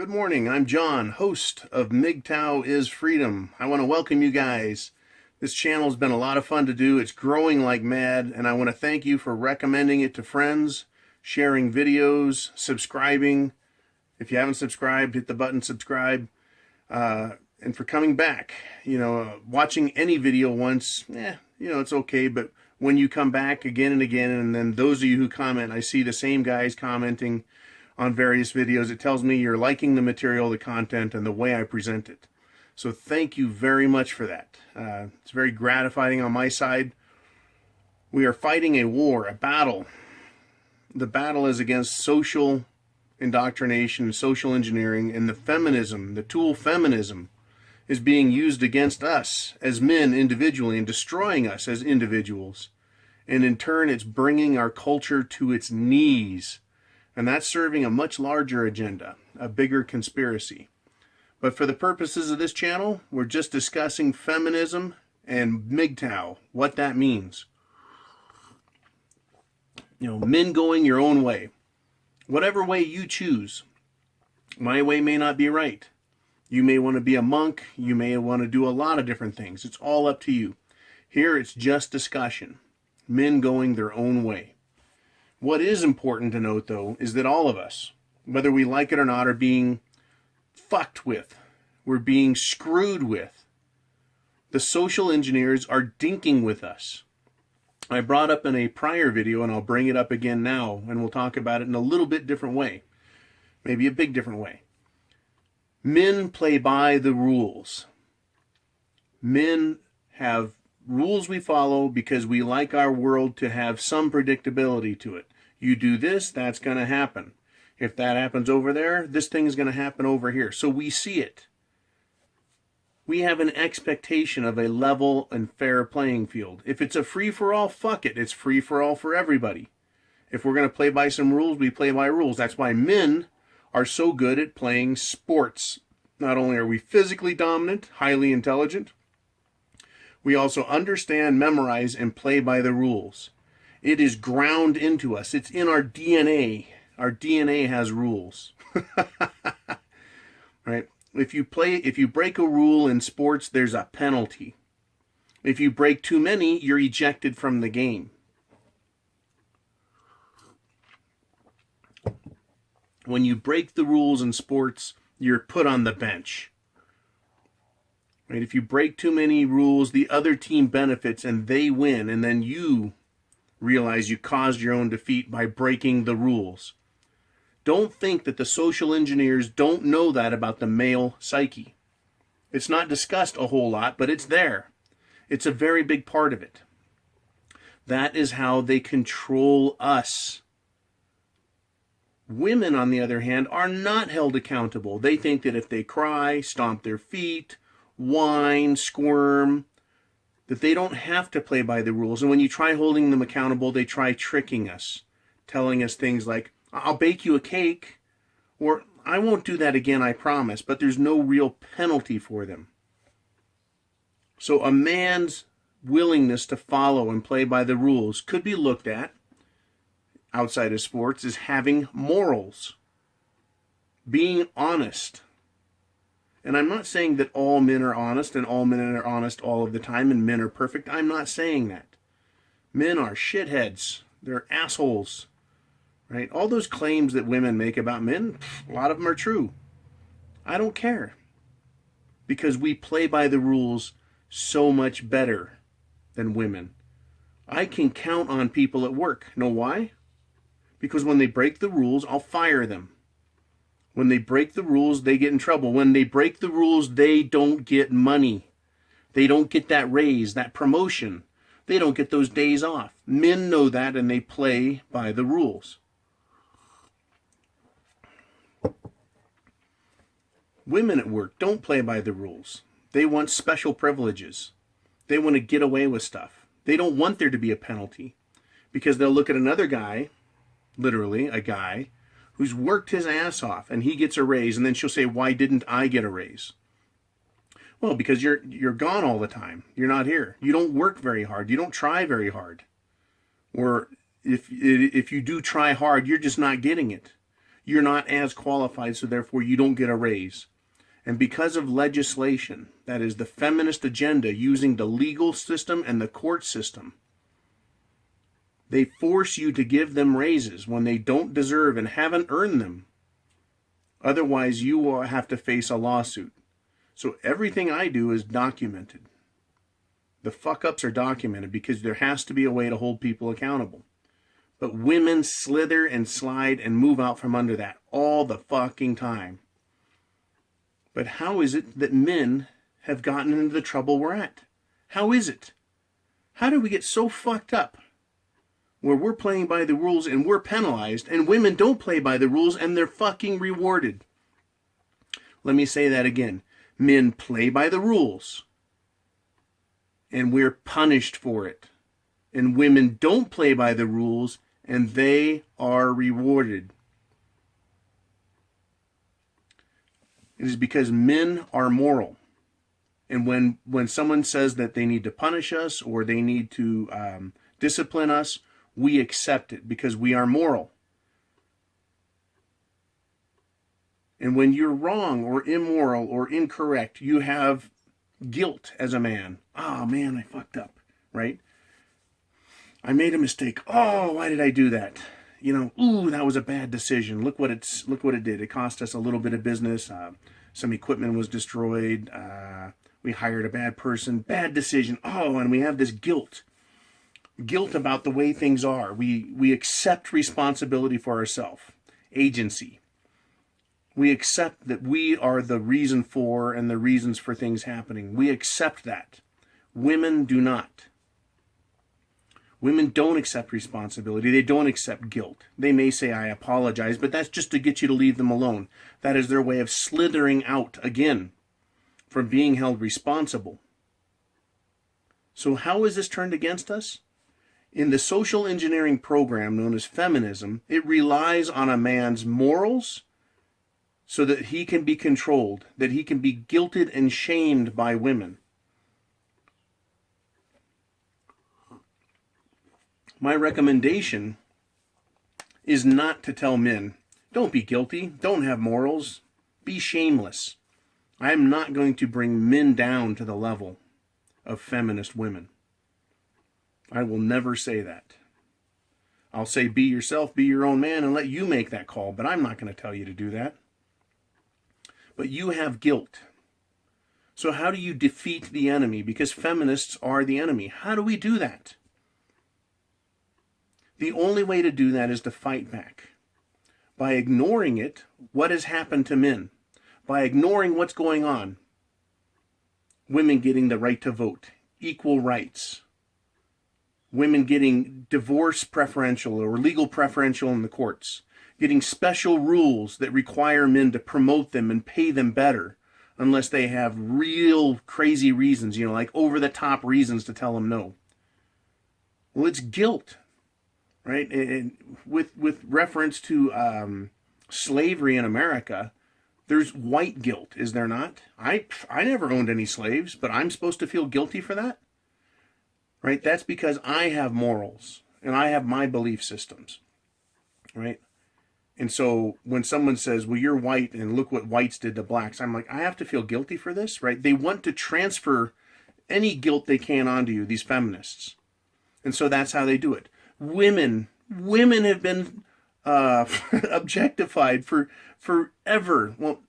Good morning, I'm John, host of Mgtow is Freedom. I want to welcome you guys. This channel has been a lot of fun to do. It's growing like mad, and I want to thank you for recommending it to friends, sharing videos, subscribing. If you haven't subscribed, hit the button subscribe. And for coming back. Watching any video once, it's okay, but when you come back again and again, and then those of you who comment, I see the same guys commenting on various videos, it tells me you're liking the material, the content, and the way I present it. So thank you very much for that. It's very gratifying on my side. We are fighting a war, a battle. The battle is against social indoctrination, social engineering, and the feminism, the tool feminism, is being used against us as men individually and destroying us as individuals. And in turn, it's bringing our culture to its knees. And that's serving a much larger agenda, a bigger conspiracy. But for the purposes of this channel, we're just discussing feminism and Mgtow, what that means. Men going your own way. Whatever way you choose. My way may not be right. You may want to be a monk. You may want to do a lot of different things. It's all up to you. Here it's just discussion. Men going their own way. What is important to note, though, is that all of us, whether we like it or not, are being fucked with. We're being screwed with. The social engineers are dinking with us. I brought up in a prior video, and I'll bring it up again now, and we'll talk about it in a little bit different way. Maybe a big different way. Men play by the rules. Men have rules we follow because we like our world to have some predictability to it. You do this, that's going to happen. If that happens over there, this thing is going to happen over here. So we see it. We have an expectation of a level and fair playing field. If it's a free-for-all, fuck it. It's free-for-all for everybody. If we're going to play by some rules, we play by rules. That's why men are so good at playing sports. Not only are we physically dominant, highly intelligent, we also understand, memorize, and play by the rules. It is ground into us. It's in our DNA. Our DNA has rules. Right? If you break a rule in sports, there's a penalty. If you break too many, you're ejected from the game. When you break the rules in sports, you're put on the bench. Right? If you break too many rules, the other team benefits and they win, and then you realize you caused your own defeat by breaking the rules. Don't think that the social engineers don't know that about the male psyche. It's not discussed a whole lot, but it's there. It's a very big part of it. That is how they control us. Women, on the other hand, are not held accountable. They think that if they cry, stomp their feet, whine, squirm, that they don't have to play by the rules. And when you try holding them accountable, they try tricking us, telling us things like, I'll bake you a cake, or I won't do that again, I promise, but there's no real penalty for them. So a man's willingness to follow and play by the rules could be looked at, outside of sports, as having morals, being honest. And I'm not saying that all men are honest and all men are honest all of the time and men are perfect. I'm not saying that. Men are shitheads. They're assholes. Right? All those claims that women make about men, a lot of them are true. I don't care. Because we play by the rules so much better than women. I can count on people at work. Know why? Because when they break the rules, I'll fire them. When they break the rules, they get in trouble. When they break the rules, they don't get money. They don't get that raise, that promotion. They don't get those days off. Men know that and they play by the rules. Women at work don't play by the rules. They want special privileges. They want to get away with stuff. They don't want there to be a penalty because they'll look at another guy, literally a guy, who's worked his ass off and he gets a raise, and then she'll say, why didn't I get a raise? Well, because you're gone all the time. You're not here. You don't work very hard. You don't try very hard. Or if you do try hard, you're just not getting it. you're not as qualified, so therefore you don't get a raise. And because of legislation, that is the feminist agenda using the legal system and the court system, they force you to give them raises when they don't deserve and haven't earned them. Otherwise, you will have to face a lawsuit. So everything I do is documented. The fuck-ups are documented because there has to be a way to hold people accountable. But women slither and slide and move out from under that all the fucking time. But how is it that men have gotten into the trouble we're at? How is it? How did we get so fucked up where we're playing by the rules and we're penalized, and women don't play by the rules and they're fucking rewarded? Let me say that again. Men play by the rules and we're punished for it. And women don't play by the rules and they are rewarded. It is because men are moral. And when someone says that they need to punish us or they need to discipline us, we accept it because we are moral. And when you're wrong or immoral or incorrect, you have guilt as a man. Oh man, I fucked up, right? I made a mistake. Oh, why did I do that? You know, ooh, that was a bad decision. Look what it did. It cost us a little bit of business. Some equipment was destroyed. We hired a bad person. Bad decision. Oh, and we have this guilt. Guilt about the way things are. We accept responsibility for ourselves. Agency. We accept that we are the reason for and the reasons for things happening. We accept that. Women do not. Women don't accept responsibility. They don't accept guilt. They may say, I apologize, but that's just to get you to leave them alone. That is their way of slithering out again from being held responsible. So how is this turned against us? In the social engineering program known as feminism, it relies on a man's morals so that he can be controlled, that he can be guilted and shamed by women. My recommendation is not to tell men, don't be guilty, don't have morals, be shameless. I am not going to bring men down to the level of feminist women. I will never say that. I'll say be yourself, be your own man, and let you make that call, but I'm not going to tell you to do that. But you have guilt. So how do you defeat the enemy? Because feminists are the enemy. How do we do that? The only way to do that is to fight back. By ignoring it, what has happened to men? By ignoring what's going on. Women getting the right to vote, equal rights. Women getting divorce preferential or legal preferential in the courts. Getting special rules that require men to promote them and pay them better unless they have real crazy reasons, like over-the-top reasons to tell them no. Well, it's guilt. Right? And with reference to slavery in America, there's white guilt, is there not? I never owned any slaves, but I'm supposed to feel guilty for that? Right? That's because I have morals and I have my belief systems. Right? And so when someone says, well, you're white and look what whites did to blacks, I'm like, I have to feel guilty for this, right? They want to transfer any guilt they can onto you, these feminists. And so that's how they do it. Women have been objectified for forever. Well,